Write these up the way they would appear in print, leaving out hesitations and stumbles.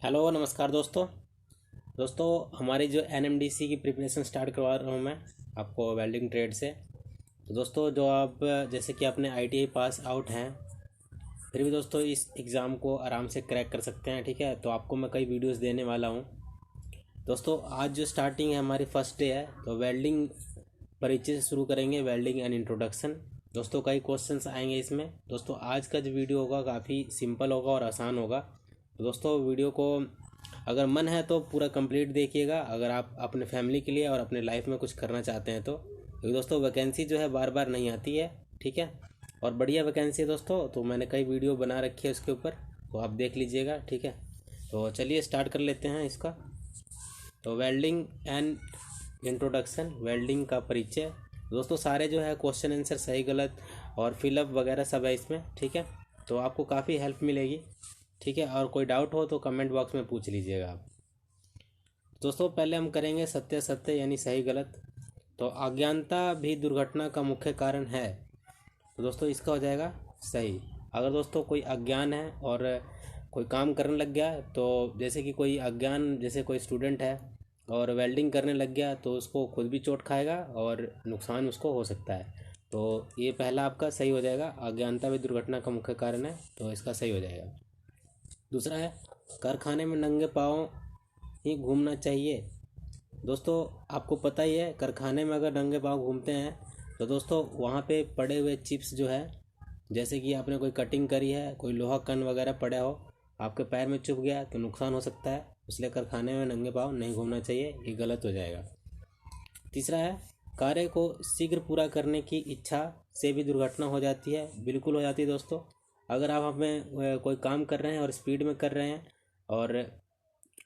Hello नमस्कार दोस्तों। हमारी जो एनएमडीसी की प्रिपरेशन स्टार्ट करवा रहा हूँ मैं आपको वेल्डिंग ट्रेड से। तो दोस्तों जो आप जैसे कि अपने आईटीआई पास आउट हैं, फिर भी दोस्तों इस एग्ज़ाम को आराम से क्रैक कर सकते हैं। ठीक है, तो आपको मैं कई वीडियोस देने वाला हूँ। दोस्तों आज जो स्टार्टिंग है हमारी फर्स्ट डे है, तो वेल्डिंग परिचय से शुरू करेंगे, वेल्डिंग एंड इंट्रोडक्शन। दोस्तों कई क्वेश्चंस आएंगे इसमें। दोस्तों आज का जो वीडियो होगा काफ़ी सिंपल होगा और आसान होगा। तो दोस्तों वीडियो को अगर मन है तो पूरा कंप्लीट देखिएगा, अगर आप अपने फैमिली के लिए और अपने लाइफ में कुछ करना चाहते हैं तो। क्योंकि दोस्तों वैकेंसी जो है बार बार नहीं आती है। ठीक है, और बढ़िया वैकेंसी है दोस्तों, तो मैंने कई वीडियो बना रखी है उसके ऊपर, तो आप देख लीजिएगा। ठीक है, तो चलिए स्टार्ट कर लेते हैं इसका। तो वेल्डिंग एंड इंट्रोडक्शन, वेल्डिंग का परिचय। दोस्तों सारे जो है क्वेश्चन आंसर सही गलत और फिलअप वगैरह सब है इसमें। ठीक है, तो आपको काफ़ी हेल्प मिलेगी। ठीक है, और कोई डाउट हो तो कमेंट बॉक्स में पूछ लीजिएगा आप। दोस्तों पहले हम करेंगे सत्य सत्य यानी सही गलत। तो अज्ञानता भी दुर्घटना का मुख्य कारण है, तो दोस्तों इसका हो जाएगा सही। अगर दोस्तों कोई अज्ञान है और कोई काम करने लग गया, तो जैसे कि कोई अज्ञान, जैसे कोई स्टूडेंट है और वेल्डिंग करने लग गया, तो उसको खुद भी चोट खाएगा और नुकसान उसको हो सकता है। तो ये पहला आपका सही हो जाएगा, अज्ञानता भी दुर्घटना का मुख्य कारण है, तो इसका सही हो जाएगा। दूसरा है कारखाने में नंगे पाँव ही घूमना चाहिए। दोस्तों आपको पता ही है, कारखाने में अगर नंगे पाँव घूमते हैं तो दोस्तों वहाँ पे पड़े हुए चिप्स जो है, जैसे कि आपने कोई कटिंग करी है, कोई लोहा कण वगैरह पड़ा हो, आपके पैर में चुभ गया तो नुकसान हो सकता है। इसलिए कारखाने में नंगे पाँव नहीं घूमना चाहिए, ये गलत हो जाएगा। तीसरा है कार्य को शीघ्र पूरा करने की इच्छा से भी दुर्घटना हो जाती है। बिल्कुल हो जाती है दोस्तों। अगर आप हमें कोई काम कर रहे हैं और स्पीड में कर रहे हैं और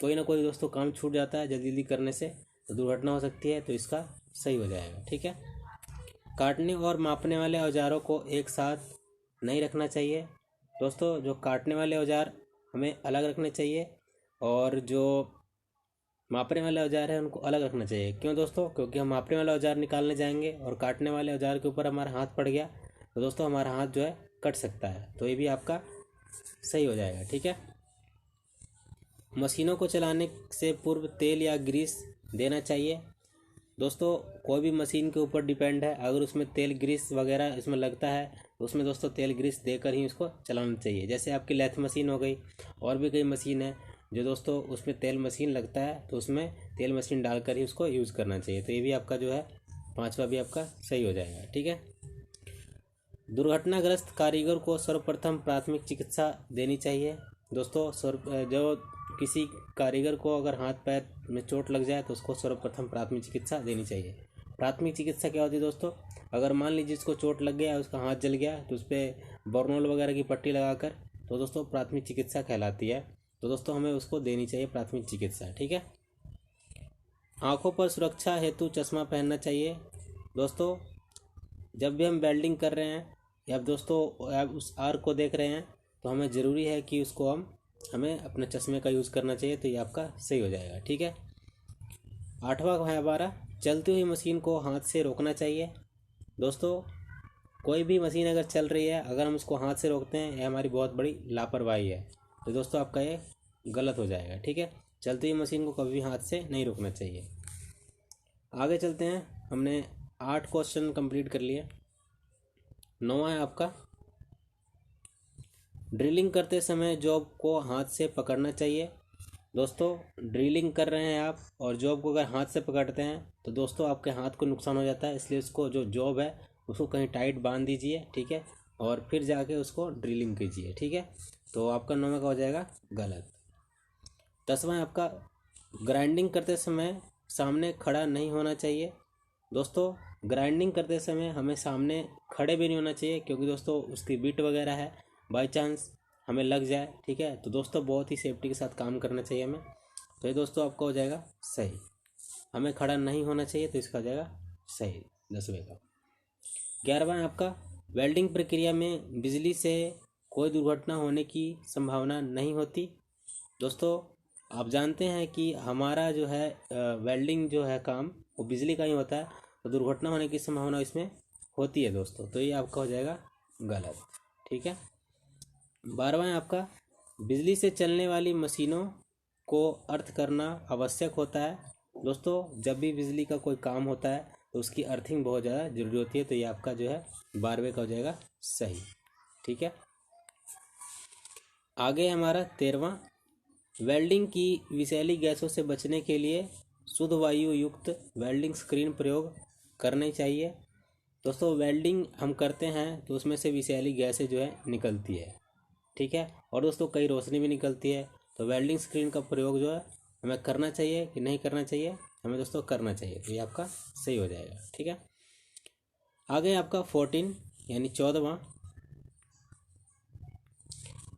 कोई ना कोई दोस्तों काम छूट जाता है जल्दी जल्दी करने से, तो दुर्घटना हो सकती है, तो इसका सही हो जाएगा। ठीक है, काटने और मापने वाले औजारों को एक साथ नहीं रखना चाहिए। दोस्तों जो काटने वाले औजार हमें अलग रखने चाहिए और जो मापने वाले औजार है उनको अलग रखना चाहिए। क्यों दोस्तों? क्योंकि हम मापने वाला औजार निकालने जाएंगे और काटने वाले औजार के ऊपर हमारा हाथ पड़ गया तो दोस्तों हमारा हाथ जो है कट सकता है, तो ये भी आपका सही हो जाएगा। ठीक है, मशीनों को चलाने से पूर्व तेल या ग्रीस देना चाहिए। दोस्तों कोई भी मशीन के ऊपर डिपेंड है, अगर उसमें तेल ग्रीस वगैरह इसमें लगता है तो उसमें दोस्तों तेल ग्रीस देकर ही उसको चलाना चाहिए। जैसे आपकी लेथ मशीन हो गई, और भी कई मशीन है जो दोस्तों उसमें तेल मशीन लगता है, तो उसमें तेल मशीन डालकर ही उसको यूज़ करना चाहिए। तो ये भी आपका जो है पांचवा भी आपका सही हो जाएगा। ठीक है, दुर्घटनाग्रस्त कारीगर को सर्वप्रथम प्राथमिक चिकित्सा देनी चाहिए। दोस्तों जो किसी कारीगर को अगर हाथ पैर में चोट लग जाए तो उसको सर्वप्रथम प्राथमिक चिकित्सा देनी चाहिए। प्राथमिक चिकित्सा क्या होती है दोस्तों? अगर मान लीजिए उसको चोट लग गया, उसका हाथ जल गया, तो उस पर बर्नोल वगैरह की पट्टी लगाकर, तो दोस्तों प्राथमिक चिकित्सा कहलाती है। तो दोस्तों हमें उसको देनी चाहिए प्राथमिक चिकित्सा। ठीक है, आँखों पर सुरक्षा हेतु चश्मा पहनना चाहिए। दोस्तों जब भी हम वेल्डिंग कर रहे हैं या दोस्तों आप उस आर्क को देख रहे हैं, तो हमें ज़रूरी है कि उसको हमें अपने चश्मे का यूज़ करना चाहिए, तो ये आपका सही हो जाएगा। ठीक है, आठवां है हमारा, चलती हुई मशीन को हाथ से रोकना चाहिए। दोस्तों कोई भी मशीन अगर चल रही है, अगर हम उसको हाथ से रोकते हैं, ये हमारी बहुत बड़ी लापरवाही है, तो दोस्तों आपका ये गलत हो जाएगा। ठीक है, चलती हुई मशीन को कभी भी हाथ से नहीं रोकना चाहिए। आगे चलते हैं, हमने 8 क्वेश्चन कंप्लीट कर लिए। 9वां है आपका, ड्रिलिंग करते समय जॉब को हाथ से पकड़ना चाहिए। दोस्तों ड्रिलिंग कर रहे हैं आप और जॉब को अगर हाथ से पकड़ते हैं तो दोस्तों आपके हाथ को नुकसान हो जाता है, इसलिए उसको जो जॉब है उसको कहीं टाइट बांध दीजिए। ठीक है, और फिर जाके उसको ड्रिलिंग कीजिए। ठीक है, तो आपका 9वां का हो जाएगा गलत। 10वां है आपका, ग्राइंडिंग करते समय सामने खड़ा नहीं होना चाहिए। दोस्तों ग्राइंडिंग करते समय हमें सामने खड़े भी नहीं होना चाहिए, क्योंकि दोस्तों उसकी बीट वगैरह है, बाई चांस हमें लग जाए। ठीक है, तो दोस्तों बहुत ही सेफ्टी के साथ काम करना चाहिए हमें। तो ये दोस्तों आपका हो जाएगा सही, हमें खड़ा नहीं होना चाहिए, तो इसका हो जाएगा सही 10वें का। 11वां आपका, वेल्डिंग प्रक्रिया में बिजली से कोई दुर्घटना होने की संभावना नहीं होती। दोस्तों आप जानते हैं कि हमारा जो है वेल्डिंग जो है काम वो बिजली का ही होता है, तो दुर्घटना होने की संभावना इसमें होती है दोस्तों, तो ये आपका हो जाएगा गलत। ठीक है, 12वां है आपका, बिजली से चलने वाली मशीनों को अर्थ करना आवश्यक होता है। दोस्तों जब भी बिजली का कोई काम होता है तो उसकी अर्थिंग बहुत ज़्यादा ज़रूरी होती है। तो ये आपका जो है 12वें का हो जाएगा सही। ठीक है, आगे हमारा 13वां, वेल्डिंग की विषैली गैसों से बचने के लिए शुद्ध वायु युक्त वेल्डिंग स्क्रीन प्रयोग करनी चाहिए। दोस्तों वेल्डिंग हम करते हैं तो उसमें से विषैली गैसें जो है निकलती है। ठीक है, और दोस्तों कई रोशनी भी निकलती है। तो वेल्डिंग स्क्रीन का प्रयोग जो है हमें करना चाहिए कि नहीं करना चाहिए? हमें दोस्तों करना चाहिए। तो ये आपका सही हो जाएगा। ठीक है, आगे आपका 14 यानी 14वां,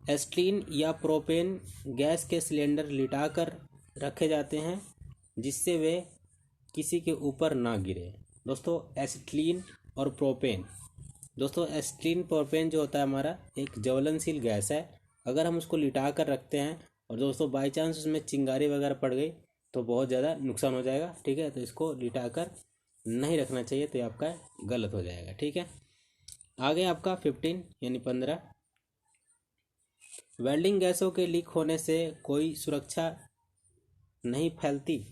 एस्टीन या प्रोपेन गैस के सिलेंडर लिटाकर रखे जाते हैं जिससे वे किसी के ऊपर ना गिरे। दोस्तों एसिटिलीन और प्रोपेन, दोस्तों एसिटिलीन प्रोपेन जो होता है हमारा एक ज्वलनशील गैस है। अगर हम उसको लिटा कर रखते हैं और दोस्तों बाई चांस उसमें चिंगारी वगैरह पड़ गई तो बहुत ज़्यादा नुकसान हो जाएगा। ठीक है, तो इसको लिटा कर नहीं रखना चाहिए। तो ये आपका गलत हो जाएगा। ठीक है, आगे आपका 15 यानी 15, वेल्डिंग गैसों के लीक होने से कोई सुरक्षा नहीं फैलती।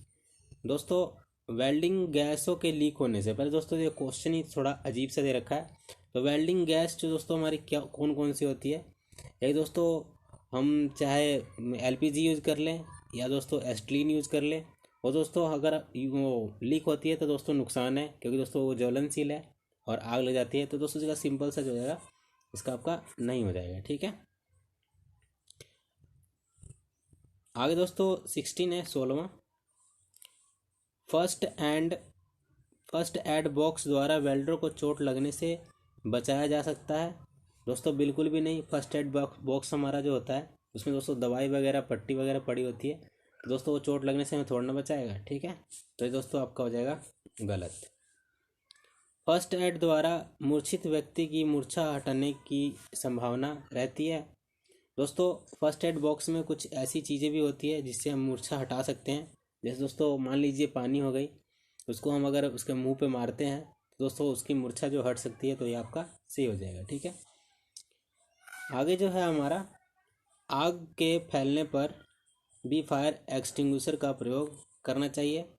दोस्तों वेल्डिंग गैसों के लीक होने से, पहले दोस्तों ये क्वेश्चन ही थोड़ा अजीब सा दे रखा है। तो वेल्डिंग गैस जो दोस्तों हमारी क्या कौन कौन सी होती है? एक दोस्तों हम चाहे एलपीजी यूज़ कर लें या दोस्तों एसिटिलीन यूज़ कर लें। और दोस्तों अगर वो लीक होती है तो दोस्तों नुकसान है, क्योंकि दोस्तों वो ज्वलनशील है और आग लग जाती है। तो दोस्तों इसका सिंपल सा जो हो जाएगा इसका आपका नहीं हो जाएगा। ठीक है, आगे दोस्तों 16 है 16वां, फर्स्ट एड बॉक्स द्वारा वेल्डर को चोट लगने से बचाया जा सकता है। दोस्तों बिल्कुल भी नहीं। फर्स्ट एड बॉक्स हमारा जो होता है उसमें दोस्तों दवाई वगैरह पट्टी वगैरह पड़ी होती है। दोस्तों वो चोट लगने से हमें थोड़ा ना बचाएगा। ठीक है, तो ये दोस्तों आपका हो जाएगा गलत। फर्स्ट एड द्वारा मूर्छित व्यक्ति की मूर्छा हटाने की संभावना रहती है। दोस्तों फर्स्ट एड बॉक्स में कुछ ऐसी चीज़ें भी होती है जिससे हम मूर्छा हटा सकते हैं। जैसे दोस्तों मान लीजिए पानी हो गई, उसको हम अगर उसके मुंह पे मारते हैं तो दोस्तों उसकी मूर्छा जो हट सकती है। तो ये आपका सही हो जाएगा। ठीक है, आगे जो है हमारा, आग के फैलने पर भी फायर एक्सटिंग्विशर का प्रयोग करना चाहिए।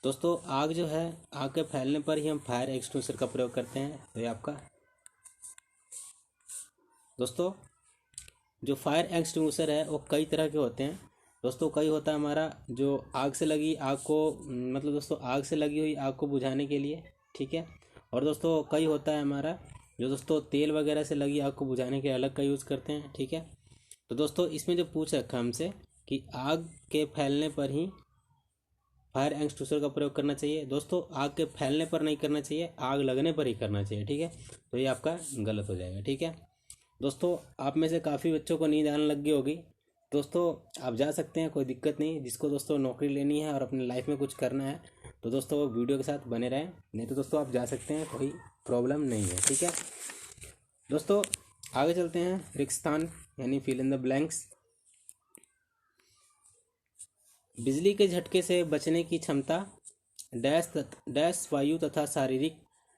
दोस्तों आग जो है, आग के फैलने पर ही हम फायर एक्सटिंग्विशर का प्रयोग करते हैं। तो ये आपका, दोस्तों जो फायर एक्सटिंग्विशर है वो कई तरह के होते हैं। दोस्तों कई होता है हमारा जो आग से लगी आग को, मतलब दोस्तों आग से लगी हुई आग को बुझाने के लिए। ठीक है, और दोस्तों कई होता है हमारा जो दोस्तों तेल वगैरह से लगी आग को बुझाने के अलग का यूज़ करते हैं। ठीक है, तो दोस्तों इसमें जो पूछ रखा हमसे कि आग के फैलने पर ही फायर एक्सटिंग्विशर का प्रयोग करना चाहिए। दोस्तों आग के फैलने पर नहीं करना चाहिए, आग लगने पर ही करना चाहिए। ठीक है, तो ये आपका गलत हो जाएगा। ठीक है, दोस्तों आप में से काफ़ी बच्चों को नींद आने लग गई होगी। दोस्तों आप जा सकते हैं, कोई दिक्कत नहीं। जिसको दोस्तों नौकरी लेनी है और अपनी लाइफ में कुछ करना है तो दोस्तों वो वीडियो के साथ बने रहें, नहीं तो दोस्तों आप जा सकते हैं, कोई प्रॉब्लम नहीं है। ठीक है, दोस्तों आगे चलते हैं। रिक्तस्थान यानी फिल इन द ब्लैंक्स, बिजली के झटके से बचने की क्षमता डैश वायु तथा शारीरिक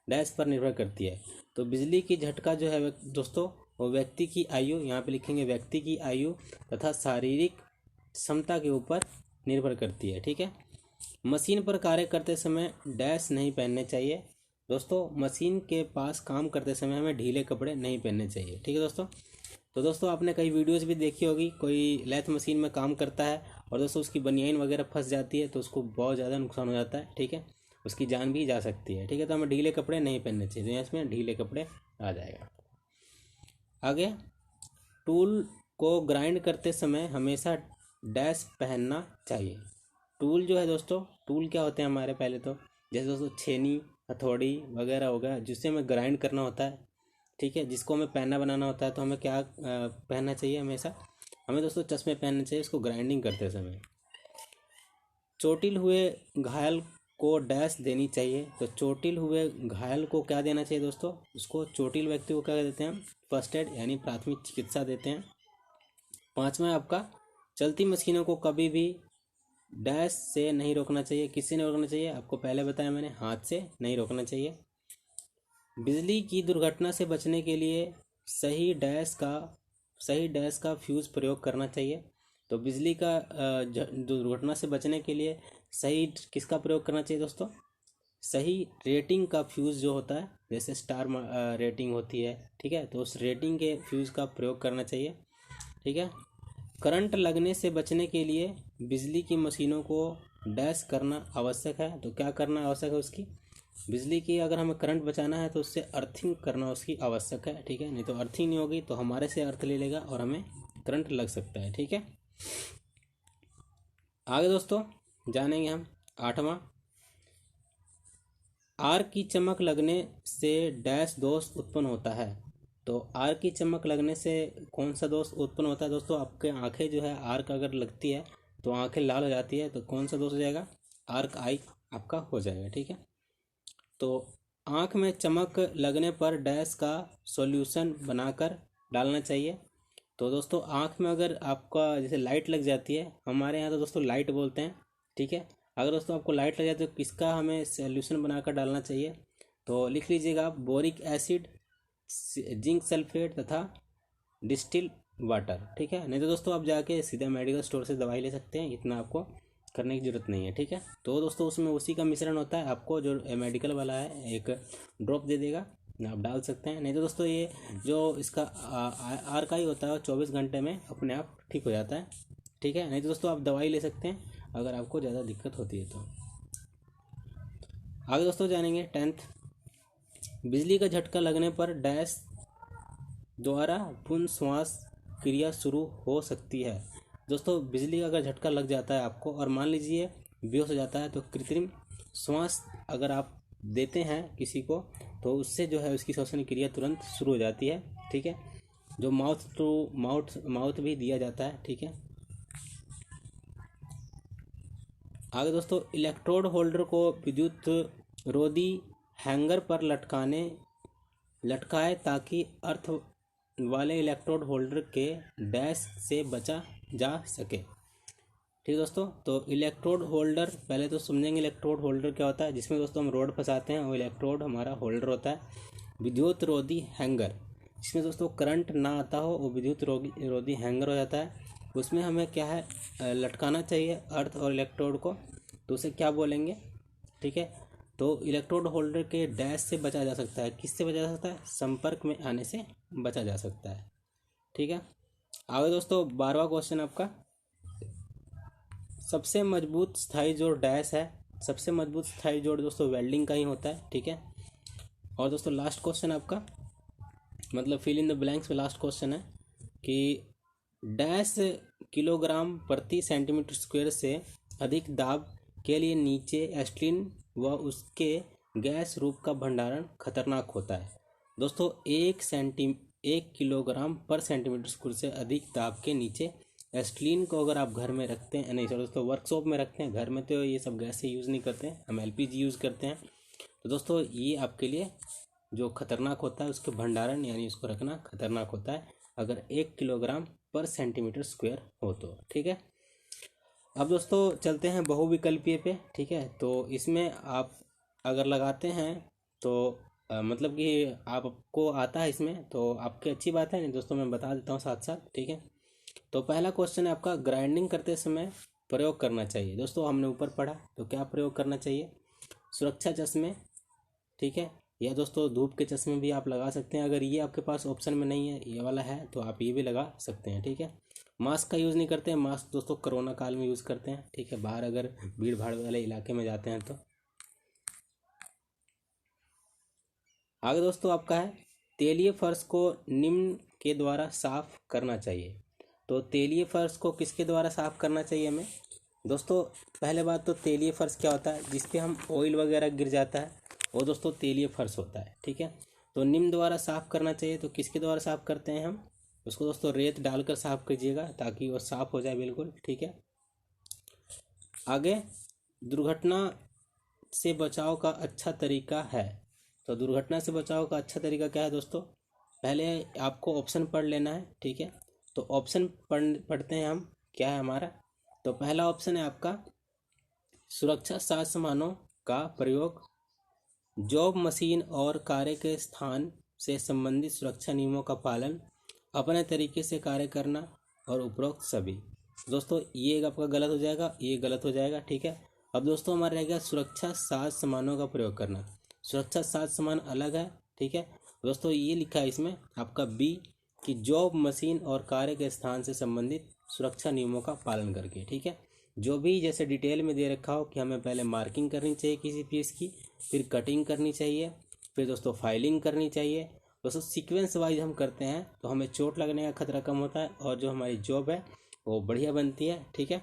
डैश पर निर्भर करती है। तो बिजली की झटका जो है दोस्तों वो व्यक्ति की आयु, यहाँ पे लिखेंगे व्यक्ति की आयु तथा शारीरिक क्षमता के ऊपर निर्भर करती है। ठीक है, मशीन पर कार्य करते समय डैश नहीं पहनने चाहिए। दोस्तों मशीन के पास काम करते समय हमें ढीले कपड़े नहीं पहनने चाहिए। ठीक है दोस्तों, तो दोस्तों आपने कई वीडियोस भी देखी होगी, कोई लेथ मशीन में काम करता है और दोस्तों उसकी बनियाइन वगैरह फंस जाती है तो उसको बहुत ज़्यादा नुकसान हो जाता है। ठीक है, उसकी जान भी जा सकती है। ठीक है, तो हमें ढीले कपड़े नहीं पहनने चाहिए। तो इसमें ढीले कपड़े आ जाएगा। आगे, टूल को ग्राइंड करते समय हमेशा डैश पहनना चाहिए। टूल जो है दोस्तों, टूल क्या होते हैं हमारे, पहले तो जैसे दोस्तों छेनी हथौड़ी वगैरह हो गया जिससे हमें ग्राइंड करना होता है। ठीक है, जिसको हमें पैना बनाना होता है तो हमें क्या पहनना चाहिए? हमेशा हमें दोस्तों चश्मे पहनने चाहिए इसको ग्राइंडिंग करते समय। चोटिल हुए घायल को डैश देनी चाहिए। तो चोटिल हुए घायल को क्या देना चाहिए दोस्तों? उसको चोटिल व्यक्ति को क्या देते हैं? फर्स्ट एड यानी प्राथमिक चिकित्सा देते हैं। 5वां आपका, चलती मशीनों को कभी भी डैश से नहीं रोकना चाहिए। किससे नहीं रोकना चाहिए? आपको पहले बताया मैंने, हाथ से नहीं रोकना चाहिए। बिजली की दुर्घटना से बचने के लिए सही डैश का फ्यूज़ प्रयोग करना चाहिए। तो बिजली का दुर्घटना से बचने के लिए सही किसका प्रयोग करना चाहिए दोस्तों? सही रेटिंग का फ्यूज़ जो होता है, जैसे स्टार रेटिंग होती है, ठीक है, तो उस रेटिंग के फ्यूज़ का प्रयोग करना चाहिए, ठीक है। करंट लगने से बचने के लिए बिजली की मशीनों को डैश करना आवश्यक है। तो क्या करना आवश्यक है उसकी? बिजली की अगर हमें करंट बचाना है तो उससे अर्थिंग करना उसकी आवश्यक है, ठीक है। नहीं तो अर्थिंग नहीं होगी तो हमारे से अर्थ ले लेगा और हमें करंट लग सकता है, ठीक है। आगे दोस्तों जानेंगे हम 8वां, आर की चमक लगने से डैश दोष उत्पन्न होता है। तो आर की चमक लगने से कौन सा दोष उत्पन्न होता है दोस्तों? आपके आंखें जो है आर्क अगर लगती है तो आंखें लाल हो जाती है, तो कौन सा दोष हो जाएगा? आर्क आई आपका हो जाएगा, ठीक है। तो आँख में चमक लगने पर डैश का सॉल्यूशन बनाकर डालना चाहिए। तो दोस्तों आँख में अगर आपका जैसे लाइट लग जाती है, हमारे यहाँ तो दोस्तों लाइट बोलते हैं, ठीक है। अगर दोस्तों आपको लाइट लग जाती है तो किसका हमें सॉल्यूशन बनाकर डालना चाहिए? तो लिख लीजिएगा आप, बोरिक एसिड, जिंक सल्फेट तथा डिस्टिल वाटर, ठीक है। नहीं तो दोस्तों आप जाके सीधा मेडिकल स्टोर से दवाई ले सकते हैं, इतना आपको करने की ज़रूरत नहीं है, ठीक है। तो दोस्तों उसमें उसी का मिश्रण होता है, आपको जो मेडिकल वाला है एक ड्रॉप दे देगा, आप डाल सकते हैं। नहीं तो दोस्तों ये जो इसका आरकाई होता है 24 घंटे में अपने आप ठीक हो जाता है, ठीक है। नहीं तो दोस्तों आप दवाई ले सकते हैं अगर आपको ज़्यादा दिक्कत होती है तो। आगे दोस्तों जानेंगे 10th, बिजली का झटका लगने पर डैश द्वारा पुनः श्वास क्रिया शुरू हो सकती है। दोस्तों बिजली का अगर झटका लग जाता है आपको और मान लीजिए बेहोश हो जाता है, तो कृत्रिम श्वास अगर आप देते हैं किसी को तो उससे जो है उसकी श्वसन क्रिया तुरंत शुरू हो जाती है, ठीक है। जो माउथ टू माउथ भी दिया जाता है, ठीक है। आगे दोस्तों, इलेक्ट्रोड होल्डर को विद्युत रोधी हैंगर पर लटकाए ताकि अर्थ वाले इलेक्ट्रोड होल्डर के डैश से बचा जा सके, ठीक दोस्तों। तो इलेक्ट्रोड होल्डर पहले तो समझेंगे इलेक्ट्रोड होल्डर क्या होता है, जिसमें दोस्तों हम रोड फंसाते हैं, वो इलेक्ट्रोड हमारा होल्डर होता है। विद्युत रोधी हैंगर, जिसमें दोस्तों करंट ना आता हो, वो विद्युत रोधी हैंगर हो जाता है। उसमें हमें क्या है, लटकाना चाहिए अर्थ और इलेक्ट्रोड को, तो उसे क्या बोलेंगे, ठीक है। तो इलेक्ट्रोड होल्डर के डैश से बचा जा सकता है, किससे बचा जा सकता है? संपर्क में आने से बचा जा सकता है, ठीक है। आगे दोस्तों 12वां क्वेश्चन आपका, सबसे मजबूत स्थायी जोड़ डैश है। सबसे मजबूत स्थायी जोड़ दोस्तों वेल्डिंग का ही होता है, ठीक है। और दोस्तों लास्ट क्वेश्चन आपका, मतलब फिल इन द ब्लैंक्स में लास्ट क्वेश्चन है कि डैश किलोग्राम प्रति सेंटीमीटर स्क्वायर से अधिक दाब के लिए नीचे एस्टिलीन व उसके गैस रूप का भंडारण खतरनाक होता है। दोस्तों 1 किलोग्राम पर सेंटीमीटर स्क्वायर से अधिक दाब के नीचे एस्टिलीन को अगर आप घर में रखते हैं, नहीं सर दोस्तों वर्कशॉप में रखते हैं, घर में तो ये सब गैस से यूज़ नहीं करते हैं, हम एलपीजी यूज़ करते हैं। तो दोस्तों ये आपके लिए जो खतरनाक होता है उसके भंडारण यानी उसको रखना खतरनाक होता है अगर 1 किलोग्राम पर सेंटीमीटर स्क्वायर हो तो, ठीक है। अब दोस्तों चलते हैं बहुविकल्पीय पे, ठीक है। तो इसमें आप अगर लगाते हैं तो मतलब कि आपको आता है इसमें तो आपकी अच्छी बात है, नहीं दोस्तों मैं बता देता हूँ साथ साथ, ठीक है। तो पहला क्वेश्चन है आपका, ग्राइंडिंग करते समय प्रयोग करना चाहिए। दोस्तों हमने ऊपर पढ़ा तो क्या प्रयोग करना चाहिए? सुरक्षा चश्मे, ठीक है, या दोस्तों धूप के चश्मे भी आप लगा सकते हैं। अगर ये आपके पास ऑप्शन में नहीं है, ये वाला है, तो आप ये भी लगा सकते हैं, ठीक है। मास्क का यूज़ नहीं करते हैं, मास्क दोस्तों कोरोना काल में यूज़ करते हैं, ठीक है, बाहर अगर भीड़ भाड़ वाले इलाके में जाते हैं तो। आगे दोस्तों आपका है, तेलीय फर्श को निम्न के द्वारा साफ करना चाहिए। तो तेलीय फर्श को किसके द्वारा साफ करना चाहिए हमें? दोस्तों पहले बात तो तेलीय फर्श क्या होता है? जिस पे हम ऑयल वगैरह गिर जाता है वो दोस्तों तेलीय फर्श होता है, ठीक है। तो निम्न द्वारा साफ करना चाहिए, तो किसके द्वारा साफ करते हैं हम? उसको दोस्तों रेत डालकर साफ कीजिएगा ताकि वो साफ हो जाए बिल्कुल, ठीक है। आगे, दुर्घटना से बचाव का अच्छा तरीका है। तो दुर्घटना से बचाव का अच्छा तरीका क्या है दोस्तों? पहले आपको ऑप्शन पढ़ लेना है, ठीक है। तो ऑप्शन पढ़ते हैं हम, क्या है हमारा? तो पहला ऑप्शन है आपका, सुरक्षा साज सामानों का प्रयोग, जॉब मशीन और कार्य के स्थान से संबंधित सुरक्षा नियमों का पालन, अपने तरीके से कार्य करना और उपरोक्त सभी। दोस्तों ये आपका गलत हो जाएगा, ये गलत हो जाएगा, ठीक है। अब दोस्तों हमारा रहेगा सुरक्षा साज सामानों का प्रयोग करना। सुरक्षा साज सामान अलग है, ठीक है दोस्तों। ये लिखा है इसमें आपका बी कि जॉब, मशीन और कार्य के स्थान से संबंधित सुरक्षा नियमों का पालन करके, ठीक है। जो भी जैसे डिटेल में दे रखा हो कि हमें पहले मार्किंग करनी चाहिए किसी पीस की, फिर कटिंग करनी चाहिए, फिर दोस्तों फाइलिंग करनी चाहिए। दोस्तों सीक्वेंस वाइज हम करते हैं तो हमें चोट लगने का खतरा कम होता है और जो हमारी जॉब है वो बढ़िया बनती है, ठीक है।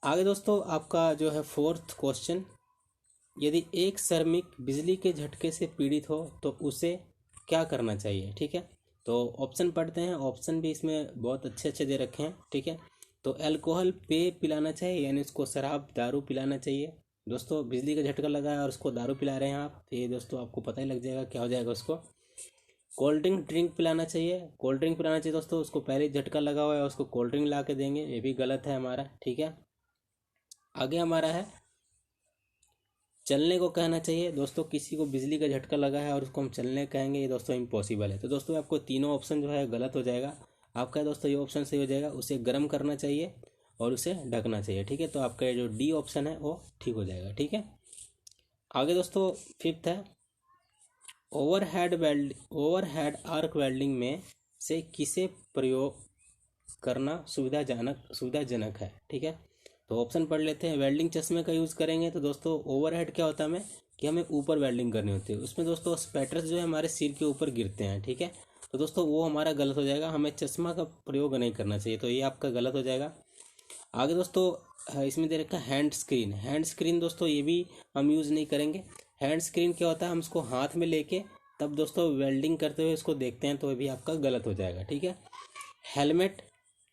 आगे दोस्तों आपका जो है फोर्थ क्वेश्चन, यदि एक श्रमिक बिजली के झटके से पीड़ित हो तो उसे क्या करना चाहिए, ठीक है। तो ऑप्शन पढ़ते हैं, ऑप्शन भी इसमें बहुत अच्छे अच्छे दे रखे हैं, ठीक है। तो अल्कोहल पेय पिलाना चाहिए, यानी उसको शराब दारू पिलाना चाहिए। दोस्तों बिजली का झटका लगा है और उसको दारू पिला रहे हैं आप, तो ये दोस्तों आपको पता ही लग जाएगा क्या हो जाएगा उसको। कोल्ड ड्रिंक पिलाना चाहिए, कोल्ड ड्रिंक पिलाना चाहिए दोस्तों, उसको पहले झटका लगा हुआ है उसको कोल्ड ड्रिंक ला के देंगे, ये भी गलत है हमारा, ठीक है। आगे हमारा है चलने को कहना चाहिए। दोस्तों किसी को बिजली का झटका लगा है और उसको हम चलने कहेंगे, ये दोस्तों इम्पॉसिबल है। तो दोस्तों आपको तीनों ऑप्शन जो है गलत हो जाएगा। आपका दोस्तों ये ऑप्शन सही हो जाएगा, उसे गर्म करना चाहिए और उसे ढकना चाहिए, ठीक है। तो आपका ये जो डी ऑप्शन है वो ठीक हो जाएगा, ठीक है। आगे दोस्तों फिफ्थ है ओवरहेड आर्क वेल्डिंग में से किसे प्रयोग करना सुविधाजनक है, ठीक है। तो ऑप्शन पढ़ लेते हैं। वेल्डिंग चश्मे का यूज़ करेंगे तो दोस्तों ओवरहेड क्या होता है हमें कि हमें ऊपर वेल्डिंग करनी होती है, उसमें दोस्तों स्पैटर्स जो है हमारे सिर के ऊपर गिरते हैं, ठीक है। तो दोस्तों वो हमारा गलत हो जाएगा, हमें चश्मा का प्रयोग नहीं करना चाहिए, तो ये आपका गलत हो जाएगा। आगे दोस्तों इसमें दे रखा है हैंड स्क्रीन। हैंड स्क्रीन दोस्तों ये भी हम यूज़ नहीं करेंगे। हैंड स्क्रीन क्या होता है, हम इसको हाथ में लेके तब दोस्तों वेल्डिंग करते हुए इसको देखते हैं, तो ये भी आपका गलत हो जाएगा, ठीक है। हेलमेट,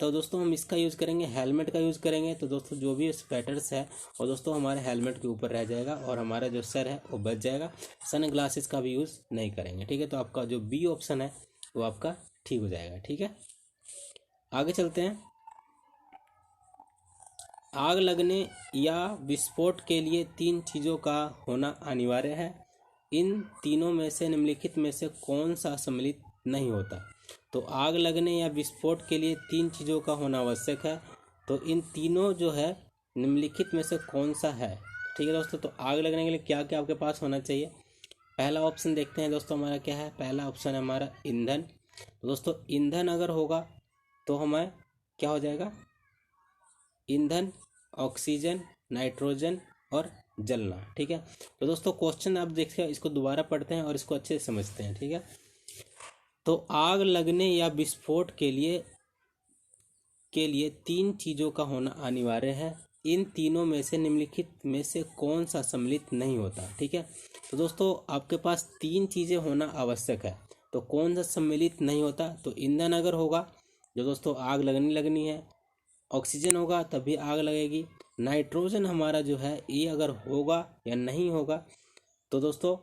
तो दोस्तों हम इसका यूज़ करेंगे, हेलमेट का यूज़ करेंगे तो दोस्तों जो भी स्पैटर्स है और दोस्तों हमारे हेलमेट के ऊपर रह जाएगा और हमारा जो सर है वो बच जाएगा। सन ग्लासेस का भी यूज़ नहीं करेंगे, ठीक है। तो आपका जो बी ऑप्शन है वो आपका ठीक हो जाएगा, ठीक है। आगे चलते हैं। आग लगने या विस्फोट के लिए 3 चीज़ों का होना अनिवार्य है। इन तीनों में से निम्नलिखित में से कौन सा सम्मिलित नहीं होता। तो आग लगने या विस्फोट के लिए 3 चीज़ों का होना आवश्यक है, तो इन तीनों जो है निम्नलिखित में से कौन सा है, ठीक है दोस्तों। तो आग लगने के लिए क्या क्या आपके पास होना चाहिए। पहला ऑप्शन देखते हैं दोस्तों हमारा क्या है। पहला ऑप्शन है हमारा ईंधन। तो दोस्तों ईंधन अगर होगा तो हमें क्या हो जाएगा, ईंधन, ऑक्सीजन, नाइट्रोजन और जलना, ठीक है। तो दोस्तों क्वेश्चन आप देखिए, इसको दोबारा पढ़ते हैं और इसको अच्छे से समझते हैं, ठीक है। तो आग लगने या विस्फोट के लिए 3 चीज़ों का होना अनिवार्य है। इन तीनों में से निम्नलिखित में से कौन सा सम्मिलित नहीं होता, ठीक है। तो दोस्तों आपके पास 3 चीज़ें होना आवश्यक है, तो कौन सा सम्मिलित नहीं होता। तो ईंधन अगर होगा जो दोस्तों आग लगनी है, ऑक्सीजन होगा तभी आग लगेगी, नाइट्रोजन हमारा जो है ये अगर होगा या नहीं होगा तो दोस्तों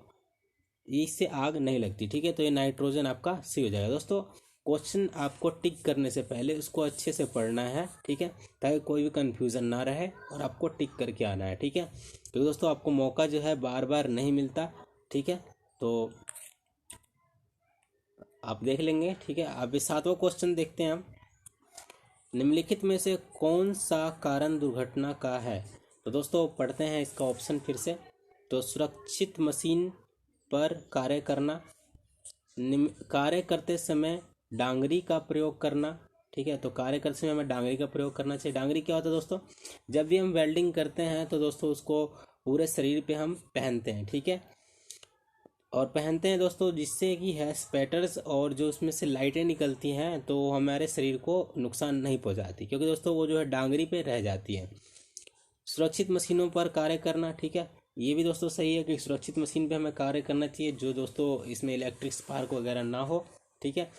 इससे आग नहीं लगती, ठीक है। तो ये नाइट्रोजन आपका सी हो जाएगा। दोस्तों क्वेश्चन आपको टिक करने से पहले उसको अच्छे से पढ़ना है, ठीक है, ताकि कोई भी कंफ्यूजन ना रहे और आपको टिक करके आना है, ठीक है। तो दोस्तों आपको मौका जो है बार बार नहीं मिलता, ठीक है। तो आप देख लेंगे, ठीक है। अभी 7वां क्वेश्चन देखते हैं हम। निम्नलिखित में से कौन सा कारण दुर्घटना का है। तो दोस्तों पढ़ते हैं इसका ऑप्शन फिर से। तो सुरक्षित मशीन पर कार्य करना, कार्य करते समय डांगरी का प्रयोग करना, ठीक है। तो कार्य करते समय हमें डांगरी का प्रयोग करना चाहिए। डांगरी क्या होता है दोस्तों, जब भी हम वेल्डिंग करते हैं तो दोस्तों उसको पूरे शरीर पे हम पहनते हैं, ठीक है, और पहनते हैं दोस्तों जिससे कि है स्पैटर्स और जो उसमें से लाइटें निकलती हैं तो हमारे शरीर को नुकसान नहीं पहुंचाती, क्योंकि दोस्तों वो जो है डांगरी पे रह जाती है। सुरक्षित मशीनों पर कार्य करना, ठीक है, ये भी दोस्तों सही है कि सुरक्षित मशीन पे हमें कार्य करना चाहिए जो दोस्तों इसमें इलेक्ट्रिक स्पार्क वगैरह ना हो, ठीक है।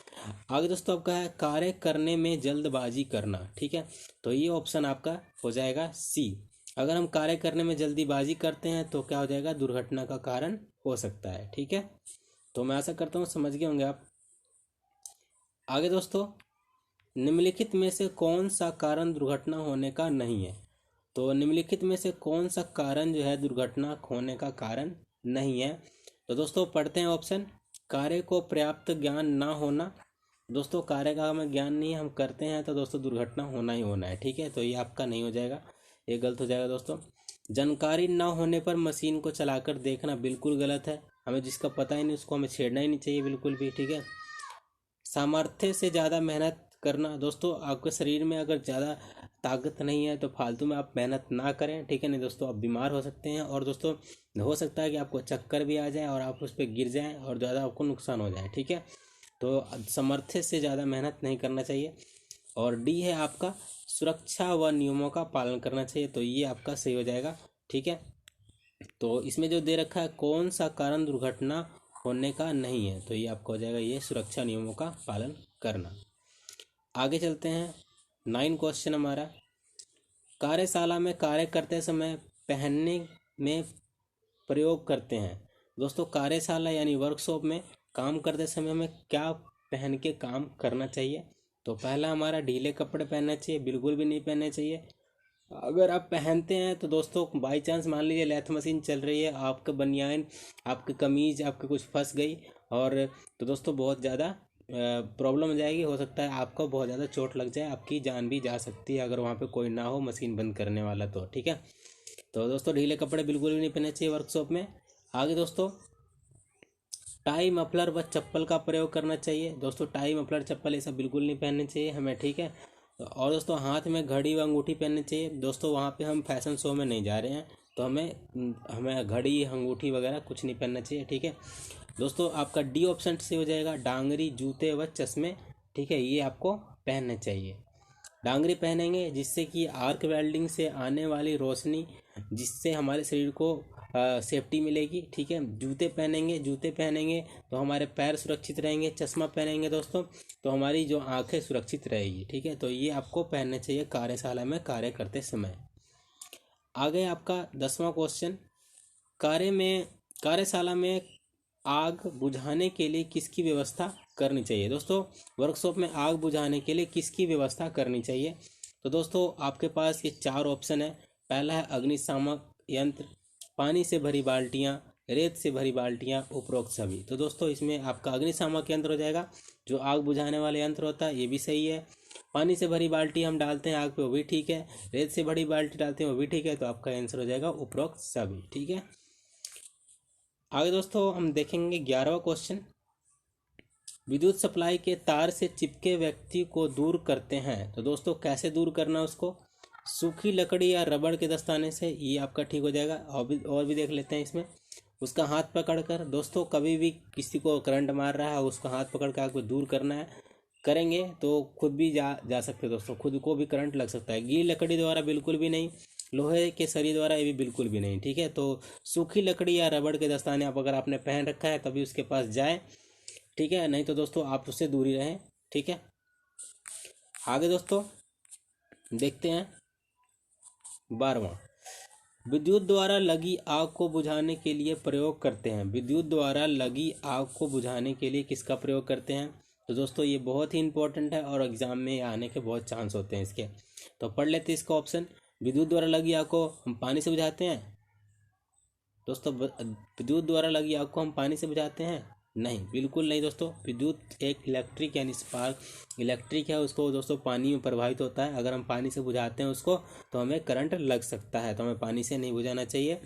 आगे दोस्तों आपका है कार्य करने में जल्दबाजी करना, ठीक है। तो ये ऑप्शन आपका हो जाएगा सी। अगर हम कार्य करने में जल्दीबाजी करते हैं तो क्या हो जाएगा, दुर्घटना का कारण हो सकता है, ठीक है। तो मैं आशा करता हूँ समझ गए होंगे आप। आगे दोस्तों निम्नलिखित में से कौन सा कारण दुर्घटना होने का नहीं है। तो निम्नलिखित में से कौन सा कारण जो है दुर्घटना होने का कारण नहीं है। तो दोस्तों पढ़ते हैं ऑप्शन। कार्य को पर्याप्त ज्ञान ना होना, दोस्तों कार्य का हमें ज्ञान नहीं है, हम करते हैं तो दोस्तों दुर्घटना होना ही होना है, ठीक है। तो ये आपका नहीं हो जाएगा, ये गलत हो जाएगा दोस्तों। जानकारी ना होने पर मशीन को चलाकर देखना बिल्कुल गलत है, हमें जिसका पता ही नहीं उसको हमें छेड़ना ही नहीं चाहिए बिल्कुल भी, ठीक है। सामर्थ्य से ज़्यादा मेहनत करना, दोस्तों आपके शरीर में अगर ज़्यादा ताकत नहीं है तो फालतू में आप मेहनत ना करें, ठीक है। नहीं दोस्तों आप बीमार हो सकते हैं, और दोस्तों हो सकता है कि आपको चक्कर भी आ जाए और आप उस पर गिर जाएं और ज़्यादा आपको नुकसान हो जाए, ठीक है। तो सामर्थ्य से ज़्यादा मेहनत नहीं करना चाहिए। और डी है आपका सुरक्षा व नियमों का पालन करना चाहिए, तो ये आपका सही हो जाएगा, ठीक है। तो इसमें जो दे रखा है कौन सा कारण दुर्घटना होने का नहीं है, तो ये आपका हो जाएगा ये सुरक्षा नियमों का पालन करना। आगे चलते हैं, 9 क्वेश्चन हमारा, कार्यशाला में कार्य करते समय पहनने में प्रयोग करते हैं। दोस्तों कार्यशाला यानी वर्कशॉप में काम करते समय हमें क्या पहन के काम करना चाहिए? तो पहला हमारा ढीले कपड़े पहनना चाहिए, बिल्कुल भी नहीं पहनने चाहिए। अगर आप पहनते हैं तो दोस्तों बाई चांस मान लीजिए लेथ मशीन चल रही है, आपका बनियान आपकी कमीज आपके कुछ फंस गई, और तो दोस्तों बहुत ज़्यादा प्रॉब्लम हो जाएगी, हो सकता है आपको बहुत ज़्यादा चोट लग जाए, आपकी जान भी जा सकती है अगर वहाँ पे कोई ना हो मशीन बंद करने वाला, तो ठीक है। तो दोस्तों ढीले कपड़े बिल्कुल भी नहीं पहनने चाहिए वर्कशॉप में। आगे दोस्तों टाई मफलर व चप्पल का प्रयोग करना चाहिए। दोस्तों टाई मफलर चप्पल ये सब बिल्कुल नहीं पहनने चाहिए हमें, ठीक है। और दोस्तों हाथ में घड़ी व अंगूठी पहननी चाहिए। दोस्तों वहाँ पे हम फैशन शो में नहीं जा रहे हैं, तो हमें घड़ी अंगूठी वगैरह कुछ नहीं पहनना चाहिए, ठीक है। दोस्तों आपका डी ऑप्शन से हो जाएगा डांगरी जूते व चश्मे, ठीक है, ये आपको पहनने चाहिए। डांगरी पहनेंगे जिससे कि आर्क वेल्डिंग से आने वाली रोशनी, जिससे हमारे शरीर को सेफ्टी मिलेगी, ठीक है। जूते पहनेंगे तो हमारे पैर सुरक्षित रहेंगे। चश्मा पहनेंगे दोस्तों तो हमारी जो आंखें सुरक्षित रहेगी, ठीक है। तो ये आपको पहनने चाहिए कार्यशाला में कार्य करते समय। आगे आपका 10वां क्वेश्चन, कार्यशाला में आग बुझाने के लिए किसकी व्यवस्था करनी चाहिए? दोस्तों वर्कशॉप में आग बुझाने के लिए किसकी व्यवस्था करनी चाहिए? तो दोस्तों आपके पास ये 4 ऑप्शन है। पहला है अग्निशामक यंत्र, पानी से भरी बाल्टियाँ, रेत से भरी बाल्टियाँ, उपरोक्त सभी। तो दोस्तों इसमें आपका अग्निशामक यंत्र हो जाएगा, जो आग बुझाने वाले यंत्र होता है, ये भी सही है। पानी से भरी बाल्टी हम डालते हैं आग पे, वो भी ठीक है। रेत से भरी बाल्टी डालते हैं, वो भी ठीक है। तो आपका आंसर हो जाएगा उपरोक्त सभी, ठीक है। आगे दोस्तों हम देखेंगे 11वां क्वेश्चन, विद्युत सप्लाई के तार से चिपके व्यक्ति को दूर करते हैं। तो दोस्तों कैसे दूर करना उसको? सूखी लकड़ी या रबड़ के दस्ताने से, ये आपका ठीक हो जाएगा। और भी देख लेते हैं इसमें, उसका हाथ पकड़कर, दोस्तों कभी भी किसी को करंट मार रहा है उसका हाथ पकड़ कर आपको दूर करना है, करेंगे तो खुद भी जा सकते हैं दोस्तों, खुद को भी करंट लग सकता है। गीली लकड़ी द्वारा बिल्कुल भी नहीं, लोहे के सरी द्वारा ये भी बिल्कुल भी नहीं, ठीक है। तो सूखी लकड़ी या रबड़ के दस्ताने आप अगर आपने पहन रखा है तभी उसके पास जाए, ठीक है, नहीं तो दोस्तों आप उससे दूरी रहें, ठीक है। आगे दोस्तों देखते हैं 12वां, विद्युत द्वारा लगी आग को बुझाने के लिए प्रयोग करते हैं। विद्युत द्वारा लगी आग को बुझाने के लिए किसका प्रयोग करते हैं? तो दोस्तों ये बहुत ही इंपॉर्टेंट है और एग्जाम में आने के बहुत चांस होते हैं इसके, तो पढ़ लेते हैं इसका ऑप्शन। विद्युत द्वारा लगी आग को हम पानी से बुझाते हैं। दोस्तों विद्युत द्वारा लगी आग को हम पानी से बुझाते हैं? नहीं, बिल्कुल नहीं दोस्तों। विद्युत एक इलेक्ट्रिक यानी स्पार्क इलेक्ट्रिक है, उसको दोस्तों पानी में प्रभावित होता है। अगर हम पानी से बुझाते हैं उसको तो हमें करंट लग सकता है, तो हमें पानी से नहीं बुझाना चाहिए।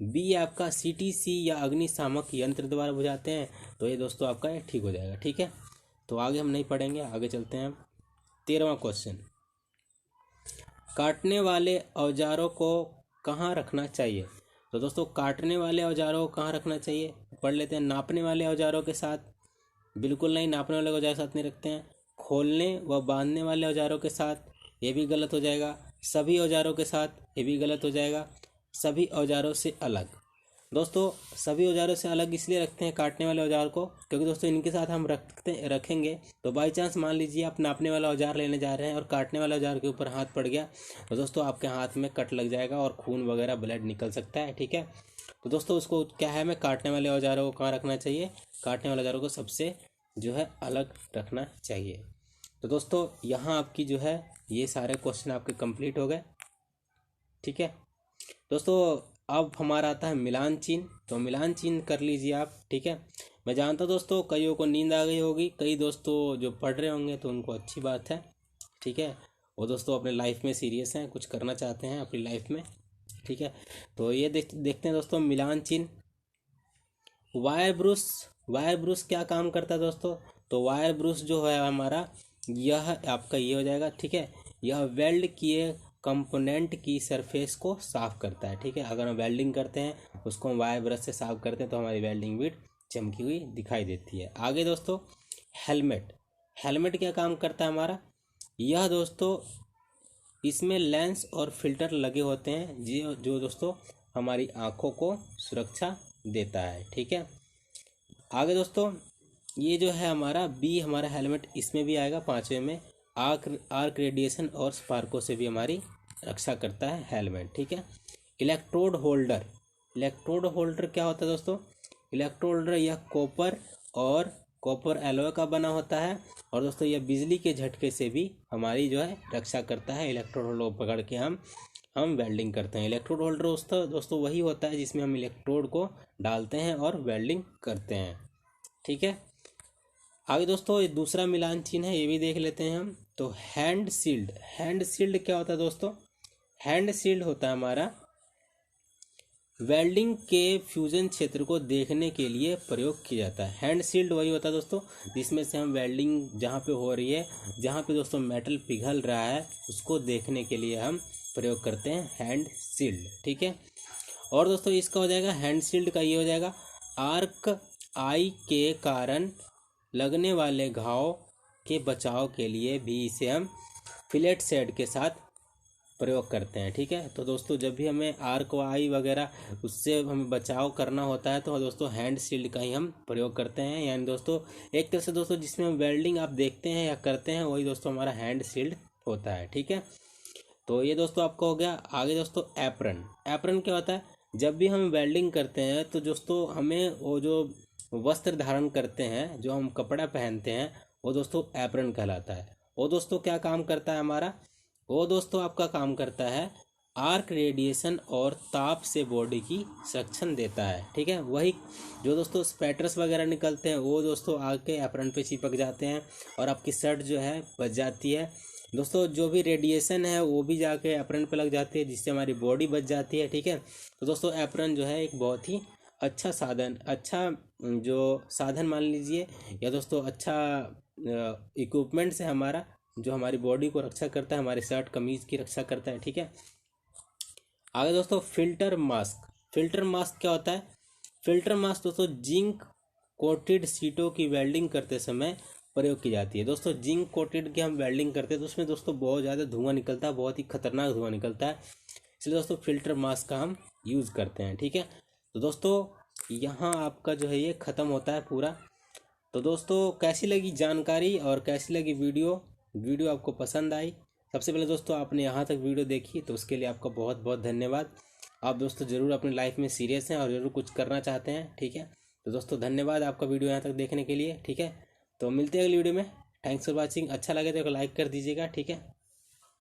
बी आपका सीटीसी या अग्निशामक यंत्र द्वारा बुझाते हैं, तो ये दोस्तों आपका ठीक हो जाएगा, ठीक है। तो आगे हम नहीं पढ़ेंगे, आगे चलते हैं। 13वां क्वेश्चन, काटने वाले औजारों को कहाँ रखना चाहिए? तो दोस्तों काटने वाले औजारों को कहाँ रखना चाहिए पढ़ लेते हैं। नापने वाले औजारों के साथ, बिल्कुल नहीं, नापने वाले औजारों के साथ नहीं रखते हैं। खोलने व बांधने वाले औजारों के साथ, ये भी गलत हो जाएगा। सभी औजारों के साथ, ये भी गलत हो जाएगा। सभी औजारों से अलग, दोस्तों सभी औजारों से अलग इसलिए रखते हैं काटने वाले औजार को, क्योंकि दोस्तों इनके साथ हम रखेंगे तो बाई चांस मान लीजिए आप नापने वाला औजार लेने जा रहे हैं और काटने वाले औजार के ऊपर हाथ पड़ गया, तो दोस्तों आपके हाथ में कट लग जाएगा और खून वगैरह ब्लड निकल सकता है, ठीक है। तो दोस्तों उसको क्या है, हमें काटने वाले औजारों को कहाँ रखना चाहिए? काटने वाले औजारों को सबसे जो है अलग रखना चाहिए। तो दोस्तों यहाँ आपकी जो है ये सारे क्वेश्चन आपके कंप्लीट हो गए, ठीक है। दोस्तों अब हमारा आता है मिलान चिन्ह, तो मिलान चिन्ह कर लीजिए आप, ठीक है। मैं जानता हूँ दोस्तों कईयों को नींद आ गई होगी, कई दोस्तों जो पढ़ रहे होंगे तो उनको अच्छी बात है, ठीक है। वो दोस्तों अपने लाइफ में सीरियस हैं, कुछ करना चाहते हैं अपनी लाइफ में, ठीक है। तो ये देखते हैं दोस्तों मिलान चिन्ह। वायर ब्रूश, वायर ब्रूश क्या काम करता है दोस्तों? तो वायर ब्रूश जो है हमारा, यह आपका ये हो जाएगा, ठीक है। यह वेल्ड किए कंपोनेंट की सरफेस को साफ करता है, ठीक है। अगर हम वेल्डिंग करते हैं उसको हम वायर ब्रश से साफ करते हैं तो हमारी वेल्डिंग बीट चमकी हुई दिखाई देती है। आगे दोस्तों हेलमेट, हेलमेट क्या काम करता है हमारा? यह दोस्तों इसमें लेंस और फिल्टर लगे होते हैं जो दोस्तों हमारी आँखों को सुरक्षा देता है, ठीक है। आगे दोस्तों ये जो है हमारा बी, हमारा हेलमेट इसमें भी आएगा 5वें में। आर्क रेडिएशन और स्पार्कों से भी हमारी रक्षा करता है हेलमेट, ठीक है। इलेक्ट्रोड होल्डर, इलेक्ट्रोड होल्डर क्या होता है दोस्तों? इलेक्ट्रोड होल्डर यह कॉपर एलॉय का बना होता है और दोस्तों यह बिजली के झटके से भी हमारी जो है रक्षा करता है। इलेक्ट्रोड होल्डर पकड़ के हम वेल्डिंग करते हैं। इलेक्ट्रोड होल्डर दोस्तों वही होता है जिसमें हम इलेक्ट्रोड को डालते हैं और वेल्डिंग करते हैं, ठीक है। आगे दोस्तों ये दूसरा मिलान चिन्ह है, ये भी देख लेते हैं हम। तो हैंड शील्ड, हैंड शील्ड क्या होता है दोस्तों? हैंड शील्ड होता है हमारा वेल्डिंग के फ्यूजन क्षेत्र को देखने के लिए प्रयोग किया जाता है। हैंड शील्ड वही होता है दोस्तों जिसमें से हम वेल्डिंग जहाँ पे हो रही है, जहाँ पे दोस्तों मेटल पिघल रहा है, उसको देखने के लिए हम प्रयोग करते हैं हैंड शील्ड, ठीक है। और दोस्तों इसका हो जाएगा हैंड शील्ड का ये हो जाएगा आर्क आई के कारण लगने वाले घाव के बचाव के लिए भी इसे हम फिलेट शेड के साथ प्रयोग करते हैं, ठीक है। तो दोस्तों जब भी हमें आर्क आई वगैरह उससे हमें बचाव करना होता है तो दोस्तों हैंड शील्ड का ही हम प्रयोग करते हैं। यानी दोस्तों एक तरह से दोस्तों जिसमें हम वेल्डिंग आप देखते हैं या करते हैं वही दोस्तों हमारा हैंड शील्ड होता है, ठीक है। तो ये दोस्तों आपका हो गया। आगे दोस्तों एप्रन, एप्रन क्या होता है? जब भी हम वेल्डिंग करते हैं तो दोस्तों हमें वो जो वस्त्र धारण करते हैं, जो हम कपड़ा पहनते हैं, वो दोस्तों एप्रन कहलाता है। वो दोस्तों क्या काम करता है हमारा? वो दोस्तों आपका काम करता है आर्क रेडिएशन और ताप से बॉडी की संरक्षण देता है, ठीक है। वही जो दोस्तों स्पैटर्स वगैरह निकलते हैं वो दोस्तों आके एप्रन पे चिपक जाते हैं और आपकी शर्ट जो है बच जाती है। दोस्तों जो भी रेडिएशन है वो भी जाके एप्रन पे लग जाती है जिससे हमारी बॉडी बच जाती है, ठीक है। तो दोस्तों एप्रन जो है एक बहुत ही अच्छा साधन, अच्छा जो साधन मान लीजिए या दोस्तों अच्छा इक्विपमेंट्स है हमारा, जो हमारी बॉडी को रक्षा करता है, हमारे शर्ट कमीज की रक्षा करता है, ठीक है। आगे दोस्तों फिल्टर मास्क, फिल्टर मास्क क्या होता है? फिल्टर मास्क दोस्तों जिंक कोटेड सीटों की वेल्डिंग करते समय प्रयोग की जाती है। दोस्तों जिंक कोटेड की हम वेल्डिंग करते हैं तो उसमें दोस्तों बहुत ज़्यादा धुआं निकलता है, बहुत ही खतरनाक धुआं निकलता है, इसलिए दोस्तों फिल्टर मास्क का हम यूज़ करते हैं, ठीक है। तो दोस्तों यहाँ आपका जो है ये ख़त्म होता है पूरा। तो दोस्तों कैसी लगी जानकारी और कैसी लगी वीडियो आपको पसंद आई? सबसे पहले दोस्तों आपने यहाँ तक वीडियो देखी तो उसके लिए आपका बहुत बहुत धन्यवाद। आप दोस्तों ज़रूर अपनी लाइफ में सीरियस हैं और ज़रूर कुछ करना चाहते हैं, ठीक है। तो दोस्तों धन्यवाद आपका वीडियो यहाँ तक देखने के लिए, ठीक है। तो मिलते हैं अगली वीडियो में। Thanks for watching. अच्छा लगे तो लाइक कर दीजिएगा, ठीक है।